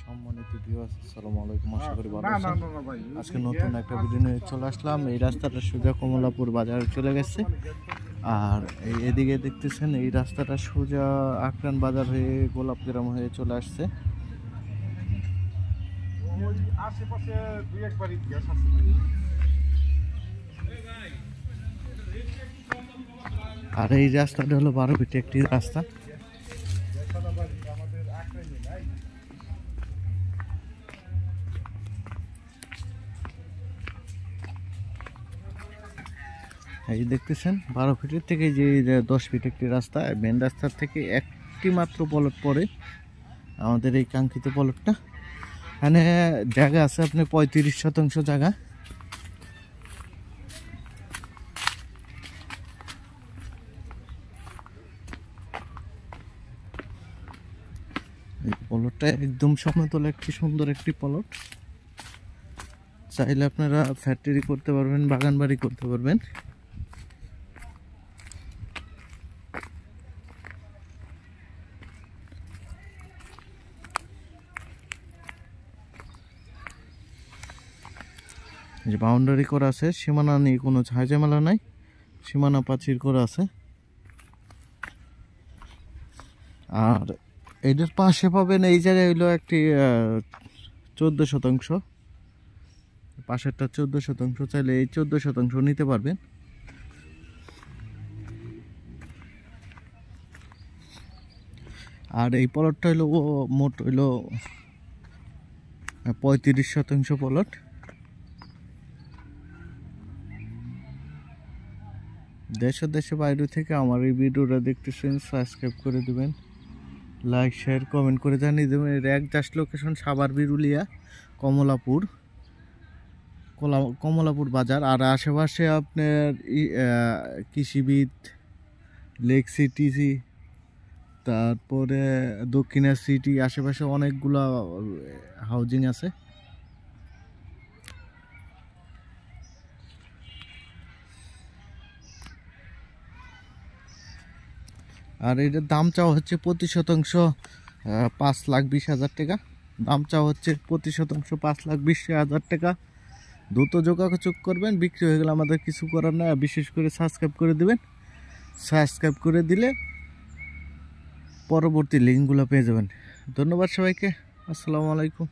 সম্মানিত ভিউয়ার্স, আসসালামু আলাইকুম। আশা করি ভালো আছেন। আজকে নতুন একটা ভিডিও নিয়ে চলে আসলাম। এই রাস্তাটা সোজা কমলাপুর বাজারে চলে গেছে, আর এদিকে দেখতেছেন এই রাস্তাটা সোজা আকরান বাজার হয়ে গোলাপগ্রাম হয়ে চলে আসছে। আর এই রাস্তাটা হলো 12 ফিট একটি রাস্তা। এই দেখতেছেন 12 ফিটের থেকে যে 10 ফিট একটি রাস্তা, মেন রাস্তার থেকে একটি মাত্র পলট পড়ে আমাদের এই কাঙ্ক্ষিত পলটটা। এখানে জায়গা আছে আপনি 35% জায়গা। এই পলটটা একদম সমতল একটি সুন্দর একটি পলট। চাইলে আপনারা ফ্যাক্টরি করতে পারবেন, বাগান বাড়ি করতে পারবেন। যে বাউন্ডারি করা আছে, সীমানা নিয়ে কোনো ঝামেলা নাই, সীমানা প্রাচীর করা আছে। আর এটার পাশে পাবেন এই জায়গায় হইলো একটি 14%, পাশেরটা 14%, চাইলে এই 14% নিতে পারবেন। আর এই প্লটটা হইলো মোট হইলো 35% প্লট। দেশে বাইরে থেকে আমার এই ভিডিওটা দেখতেছেন, সাবস্ক্রাইব করে দিবেন, লাইক শেয়ার কমেন্ট করে জানিয়ে দেবেন। এর একজাস্ট লোকেশন সাভার বিরুলিয়া কমলাপুর বাজার। আর আশেপাশে আপনার কৃষিবিদ, লেক সিটি, তারপরে দক্ষিণা সিটি, আশেপাশে অনেকগুলা হাউজিং আছে। আর এটার দাম চাওয়া হচ্ছে প্রতি শতাংশ 5,20,000 টাকা। দাম চাওয়া হচ্ছে প্রতি শতাংশ 5,20,000 টাকা। দ্রুত যোগাযোগ করবেন, বিক্রি হয়ে গেলে আমাদের কিছু করার না। বিশেষ করে সাবস্ক্রাইব করে দিবেন, সাবস্ক্রাইব করে দিলে পরবর্তী লিঙ্কগুলো পেয়ে যাবেন। ধন্যবাদ সবাইকে, আসসালামু আলাইকুম।